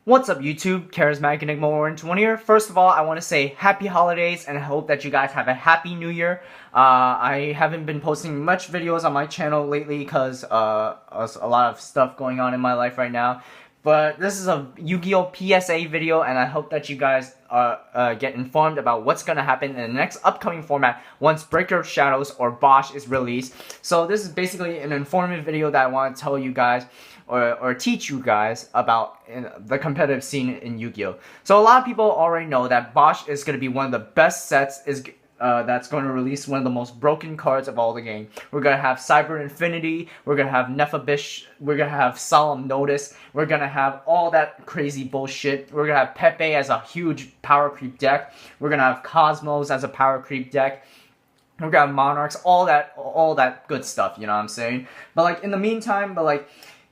What's up YouTube, Charismatic Enigma Orange 1 here. First of all, I want to say happy holidays and I hope that you guys have a happy new year. I haven't been posting much videos on my channel lately because a lot of stuff going on in my life right now. But this is a Yu-Gi-Oh! PSA video and I hope that you guys get informed about what's going to happen in the next upcoming format once Breaker of Shadows or BOSH is released. So this is basically an informative video that I want to tell you guys or teach you guys about the competitive scene in Yu-Gi-Oh! So a lot of people already know that BOSH is going to be one of the best sets that's going to release one of the most broken cards of all the game. We're going to have Cyber Infinity, we're going to have Nephabish, we're going to have Solemn Notice, we're going to have all that crazy bullshit, we're going to have PePe as a huge power creep deck, we're going to have Kozmos as a power creep deck, we're going to have Monarchs, all that good stuff, you know what I'm saying? But like in the meantime,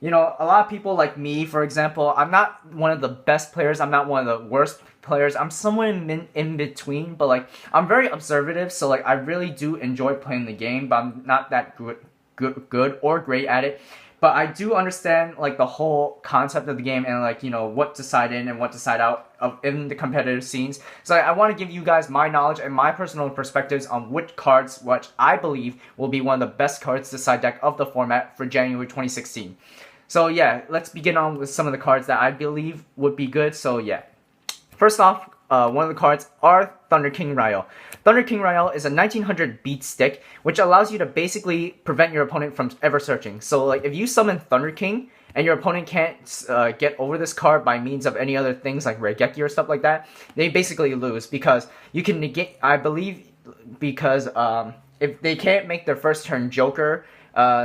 you know, a lot of people like me, for example, I'm not one of the best players, I'm not one of the worst players, I'm somewhere in between, but like, I'm very observative, so like, I really do enjoy playing the game, but I'm not that good or great at it. But I do understand like the whole concept of the game and like, you know, what to side in and what to side out of in the competitive scenes. So I want to give you guys my knowledge and my personal perspectives on which cards, which I believe will be one of the best cards to side deck of the format for January 2016. So yeah, let's begin on with some of the cards that I believe would be good. So yeah, first off, one of the cards are Thunder King Ryo. Thunder King Ryo is a 1900 beat stick, which allows you to basically prevent your opponent from ever searching. So like if you summon Thunder King and your opponent can't get over this card by means of any other things like Regeki or stuff like that, they basically lose because you can negate, I believe, because if they can't make their first turn Joker,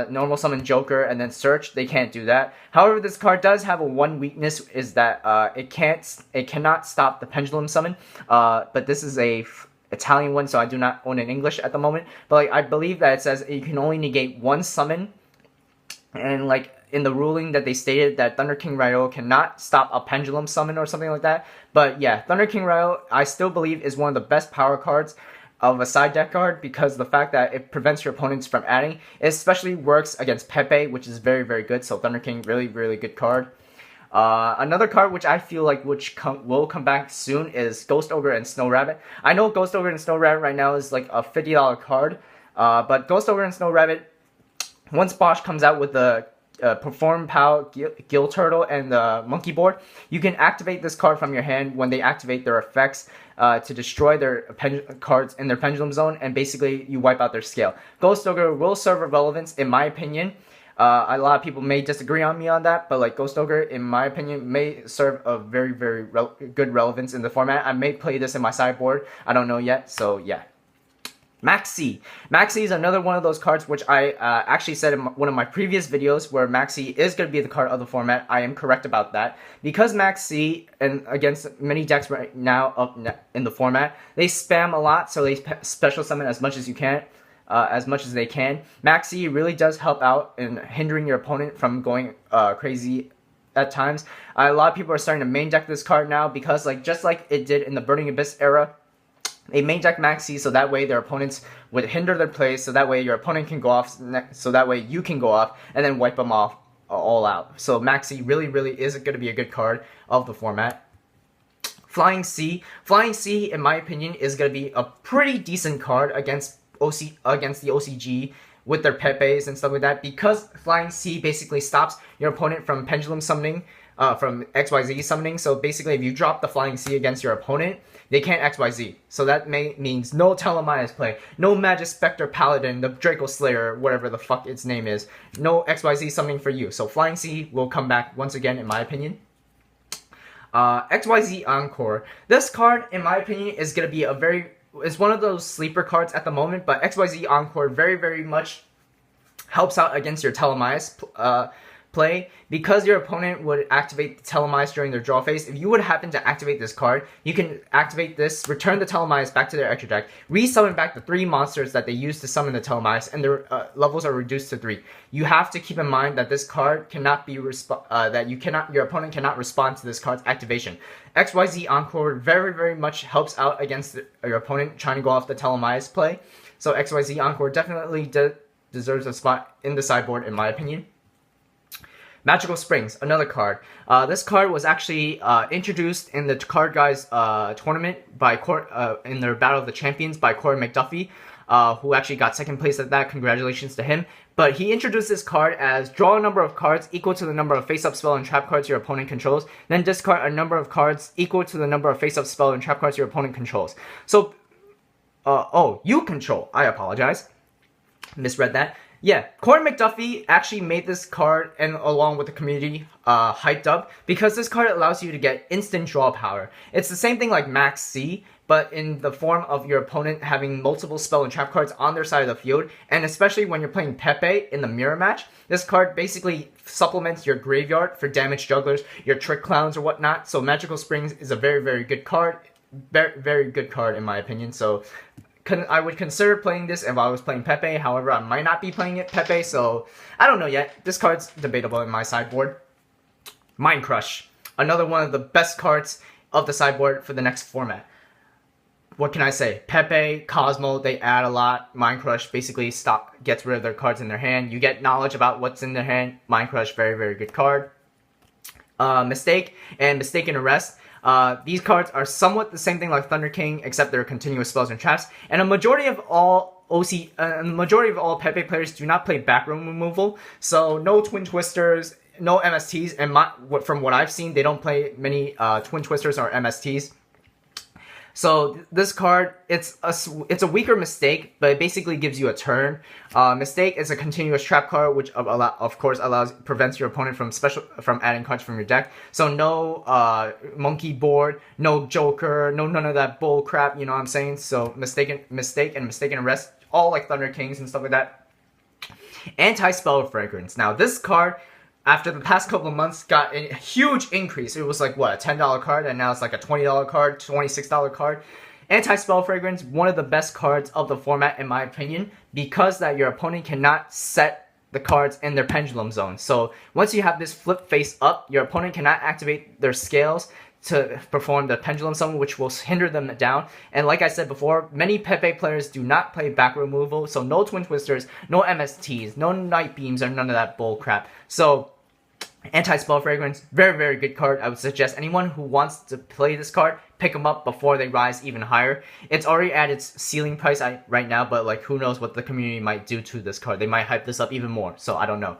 normal summon Joker and then search, they can't do that. However, this card does have one weakness, is that it cannot stop the pendulum summon. But this is a Italian one, so I do not own it in English at the moment. But like, I believe that it says you can only negate one summon, and like in the ruling that they stated that Thunder King Ryo cannot stop a pendulum summon or something like that. But yeah, Thunder King Ryo I still believe is one of the best power cards of a side deck card, because the fact that it prevents your opponents from adding, it especially works against PePe, which is very, very good. So Thunder King, really, really good card. Another card which I feel like will come back soon is Ghost Ogre and Snow Rabbit. I know Ghost Ogre and Snow Rabbit right now is like a $50 card, but Ghost Ogre and Snow Rabbit, once BOSH comes out with the Perform Pow, Gill Turtle, and the Monkey Board, you can activate this card from your hand when they activate their effects to destroy their cards in their Pendulum Zone, and basically you wipe out their scale. Ghost Ogre will serve a relevance, in my opinion. A lot of people may disagree on me on that, but like Ghost Ogre, in my opinion, may serve a very, very good relevance in the format. I may play this in my sideboard, I don't know yet, so yeah. Maxi. Maxi is another one of those cards which I actually said in one of my previous videos where Maxi is going to be the card of the format. I am correct about that. Because Maxi, and against many decks right now up in the format, they spam a lot, so they special summon as much as you can. As much as they can. Maxi really does help out in hindering your opponent from going crazy at times. A lot of people are starting to main deck this card now because like just like it did in the Burning Abyss era, they main deck Maxi so that way their opponents would hinder their plays, so that way your opponent can go off, so that way you can go off and then wipe them off all out. So Maxi really, really is going to be a good card of the format. Flying Sea. Flying Sea, in my opinion, is going to be a pretty decent card against the OCG with their PePes and stuff like that, because Flying Sea basically stops your opponent from pendulum summoning, from XYZ summoning. So basically if you drop the Flying Sea against your opponent, they can't XYZ. So that means no Telemias play, no Magic Spectre Paladin, the Draco Slayer, whatever the fuck its name is, no XYZ summoning for you. So Flying Sea will come back once again, in my opinion. XYZ Encore. This card, in my opinion, is going to be it's one of those sleeper cards at the moment, but XYZ Encore very, very much helps out against your Telemias play, because your opponent would activate the Telemias during their draw phase. If you would happen to activate this card, you can activate this, return the Telemias back to their extra deck, re-summon back the 3 monsters that they used to summon the Telemias, and their levels are reduced to 3. You have to keep in mind that this card cannot be your opponent cannot respond to this card's activation. XYZ Encore very, very much helps out against your opponent trying to go off the Telemias play. So XYZ Encore definitely deserves a spot in the sideboard, in my opinion. Magical Springs, another card. This card was actually introduced in the Card Guys tournament by in their Battle of the Champions by Corey McDuffie, who actually got second place at that. Congratulations to him. But he introduced this card as draw a number of cards equal to the number of face-up spell and trap cards your opponent controls, then discard a number of cards equal to the number of face-up spell and trap cards your opponent controls. So, you control. I apologize. Misread that. Yeah, Corey McDuffie actually made this card, and along with the community, hyped up, because this card allows you to get instant draw power. It's the same thing like Max C, but in the form of your opponent having multiple spell and trap cards on their side of the field, and especially when you're playing PePe in the mirror match, this card basically supplements your graveyard for damage jugglers, your trick clowns or whatnot. So Magical Springs is a very, very good card. Very, very good card in my opinion. So I would consider playing this if I was playing PePe. However, I might not be playing it PePe, so I don't know yet. This card's debatable in my sideboard. Mind Crush, another one of the best cards of the sideboard for the next format. What can I say? PePe, Kozmo, they add a lot. Mind Crush basically gets rid of their cards in their hand. You get knowledge about what's in their hand. Mind Crush, very, very good card. Mistake and Mistaken Arrest. These cards are somewhat the same thing like Thunder King, except they're continuous spells and traps. And a majority of all PePe players do not play back row removal, so no Twin Twisters, no MSTs, and from what I've seen, they don't play many Twin Twisters or MSTs. So this card, it's a weaker Mistake, but it basically gives you a turn. Mistake is a continuous trap card, which of course prevents your opponent from adding cards from your deck. So no monkey board, no Joker, no none of that bull crap. You know what I'm saying? So Mistake and Mistaken Arrest, all like Thunder Kings and stuff like that. Anti-Spell Fragrance. Now this card, after the past couple of months, got a huge increase. It was like, what, a $10 card, and now it's like a $20 card, $26 card. Anti-Spell Fragrance, one of the best cards of the format, in my opinion, because that your opponent cannot set the cards in their pendulum zone. So once you have this flip face up, your opponent cannot activate their scales to perform the pendulum summon, which will hinder them down. And like I said before, many PePe players do not play back removal, so no Twin Twisters, no MSTs, no Night Beams, or none of that bull crap. So Anti-Spell Fragrance, very, very good card. I would suggest anyone who wants to play this card, pick them up before they rise even higher. It's already at its ceiling price right now, but like who knows what the community might do to this card. They might hype this up even more, so I don't know.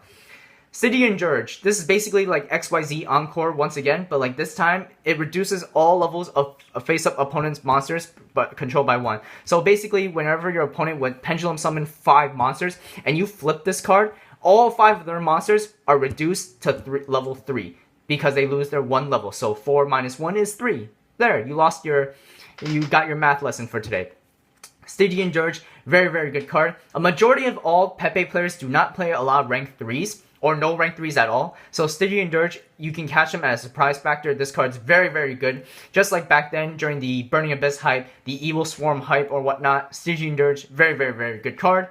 Stygian Dirge. This is basically like XYZ Encore once again, but like this time, it reduces all levels of face-up opponent's monsters, but controlled by one. So basically, whenever your opponent would pendulum summon 5 monsters, and you flip this card, all 5 of their monsters are reduced to level 3 because they lose their 1 level. So 4 minus 1 is 3. There, you got your math lesson for today. Stygian Dirge, very, very good card. A majority of all PePe players do not play a lot of rank 3s, or no rank 3s at all. So Stygian Dirge, you can catch them at a surprise factor. This card's very, very good. Just like back then during the Burning Abyss hype, the Evil Swarm hype or whatnot, Stygian Dirge, very, very, very good card.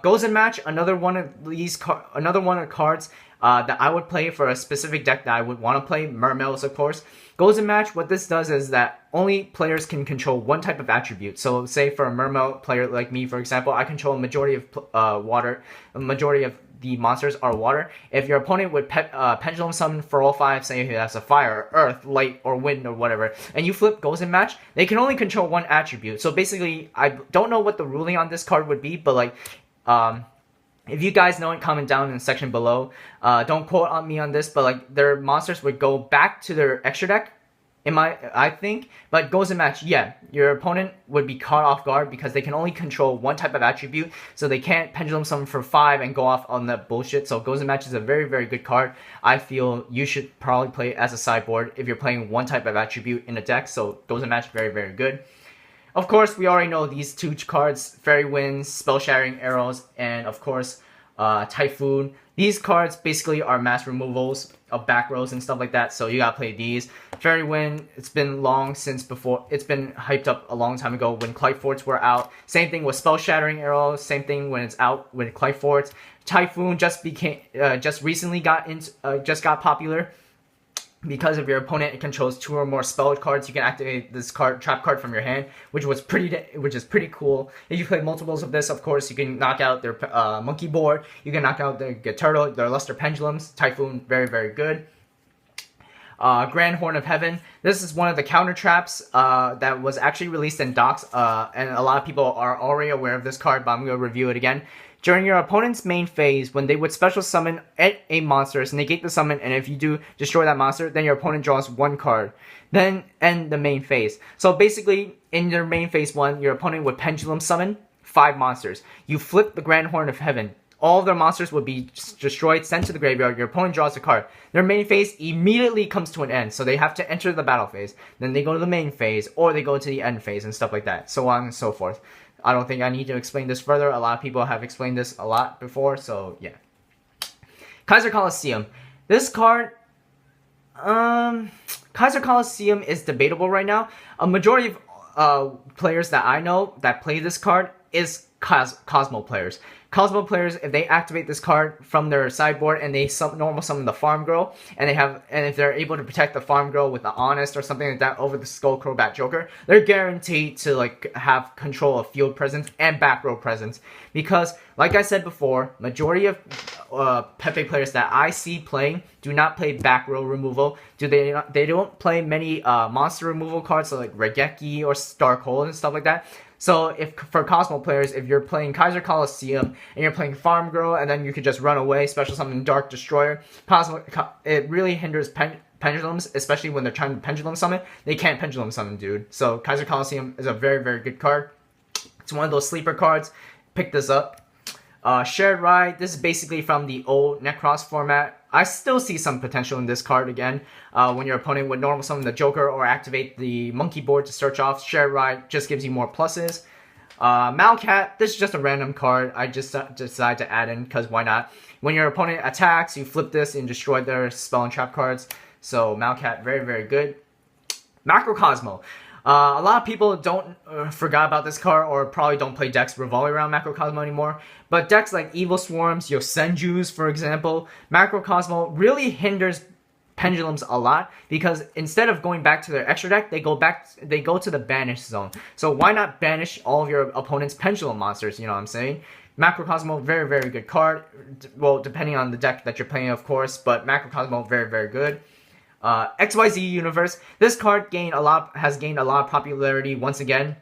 Goes in Match, another one of the cards that I would play for a specific deck that I would want to play, Mermails of course. Goes in Match, what this does is that only players can control one type of attribute. So say for a Mermail player like me, for example, I control a majority of water, a majority of the monsters are water. If your opponent would pendulum summon for all 5, say he has a fire, earth, light, or wind, or whatever, and you flip Goes in Match, they can only control one attribute. So basically, I don't know what the ruling on this card would be, but like, if you guys know it, comment down in the section below. Don't quote on me on this, but like, their monsters would go back to their extra deck, I think. But Goes in Match, yeah, your opponent would be caught off guard because they can only control one type of attribute, so they can't pendulum summon for 5 and go off on that bullshit. So Goes in Match is a very, very good card. I feel you should probably play it as a sideboard if you're playing one type of attribute in a deck. So Goes in Match, very, very good. Of course, we already know these 2 cards, Fairy Winds, Spell Shattering Arrows, and of course, Typhoon. These cards basically are mass removals of back rows and stuff like that, so you gotta play these. Fairy Wind, it's been long since before, it's been hyped up a long time ago when Clight Forts were out. Same thing with Spell Shattering Arrows, same thing when it's out with Clight Forts. Typhoon just recently got popular. because if your opponent controls 2 or more spelled cards, you can activate this trap card from your hand, which is pretty cool. If you play multiples of this, of course, you can knock out their monkey board, you can knock out their turtle, their luster pendulums, typhoon, very good. Grand Horn of Heaven. This is one of the counter traps that was actually released in docks, and a lot of people are already aware of this card, but I'm going to review it again. During your opponent's main phase, when they would special summon a monster, negate the summon, and if you do destroy that monster, then your opponent draws 1 card. Then end the main phase. So basically, in your main phase 1, your opponent would pendulum summon 5 monsters. You flip the Grand Horn of Heaven. All of their monsters would be destroyed, sent to the graveyard. Your opponent draws a card. Their main phase immediately comes to an end, so they have to enter the battle phase. Then they go to the main phase, or they go to the end phase and stuff like that, so on and so forth. I don't think I need to explain this further. A lot of people have explained this a lot before, so yeah. Kaiser Coliseum. This card, Kaiser Coliseum is debatable right now. A majority of players that I know that play this card is Kozmo players. Kozmo players, if they activate this card from their sideboard and they normal summon the Farm Girl, and if they're able to protect the Farm Girl with the Honest or something like that over the Skull Crobat Joker, they're guaranteed to like have control of field presence and back row presence. Because, like I said before, majority of PePe players that I see playing do not play back row removal. They don't play many monster removal cards, so like Regeki or Starcold and stuff like that. So for Kozmo players, if you're playing Kaiser Coliseum and you're playing Farm Girl and then you could just run away, special summon Dark Destroyer, it really hinders pendulums, especially when they're trying to pendulum summon. They can't pendulum summon, dude. So Kaiser Coliseum is a very good card. It's one of those sleeper cards. Pick this up. Shared Ride. This is basically from the old Necros format. I still see some potential in this card again. When your opponent would normal summon the Joker or activate the monkey board to search off, Shared Ride just gives you more pluses. Malcat, this is just a random card. I just decided to add in because why not? When your opponent attacks, you flip this and destroy their spell and trap cards. So Malcat, very good. Macrocosmo. A lot of people don't forgot about this card or probably don't play decks revolving around Macrocosmo anymore. But decks like Evil Swarms, Yosenjus, for example, Macrocosmo really hinders pendulums a lot because instead of going back to their extra deck, they go to the banish zone. So why not banish all of your opponent's pendulum monsters? You know what I'm saying? Macrocosmo, very good card. Well, depending on the deck that you're playing, of course, but Macrocosmo, very good. XYZ Universe. This card has gained a lot of popularity once again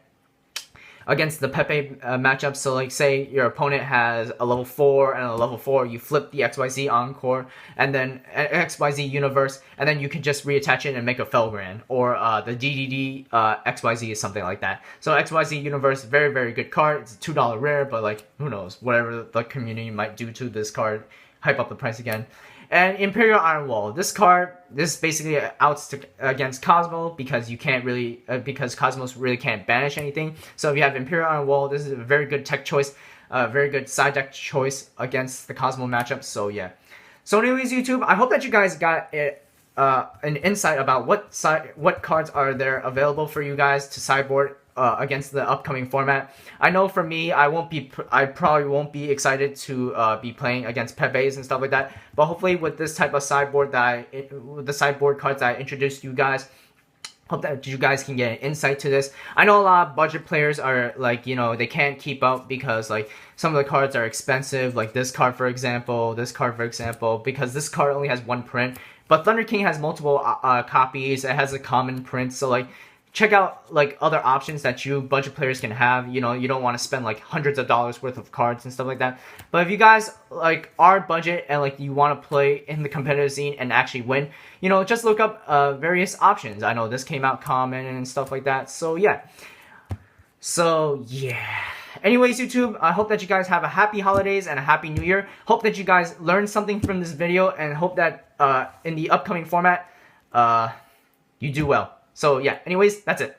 against the PePe matchup. So like say your opponent has a level 4 and a level 4, you flip the XYZ Encore and then XYZ Universe, and then you can just reattach it and make a Felgrand, or the DDD XYZ is something like that. So XYZ Universe, very good card. It's a $2 rare, but like who knows, whatever the community might do to this card, hype up the price again. And Imperial Iron Wall. This basically outs against Kozmo because you can't really, because Cosmos really can't banish anything. So if you have Imperial Iron Wall, this is a very good tech choice, very good side deck choice against the Kozmo matchup. So yeah. So anyways, YouTube, I hope that you guys got an insight about what cards are there available for you guys to sideboard against the upcoming format. I know for me, I probably won't be excited to be playing against PePes and stuff like that. But hopefully, with this type of sideboard with the sideboard cards that I introduced you guys, hope that you guys can get an insight to this. I know a lot of budget players are like, you know, they can't keep up because like some of the cards are expensive, like this card for example, because this card only has 1 print. But Thunder King has multiple copies. It has a common print, so like check out like other options that you budget players can have. You know, you don't want to spend like hundreds of dollars worth of cards and stuff like that. But if you guys like are budget and like you want to play in the competitive scene and actually win, you know, just look up various options. I know this came out common and stuff like that. So yeah. Anyways, YouTube, I hope that you guys have a happy holidays and a happy new year. Hope that you guys learned something from this video, and hope that in the upcoming format, you do well. So yeah, anyways, that's it.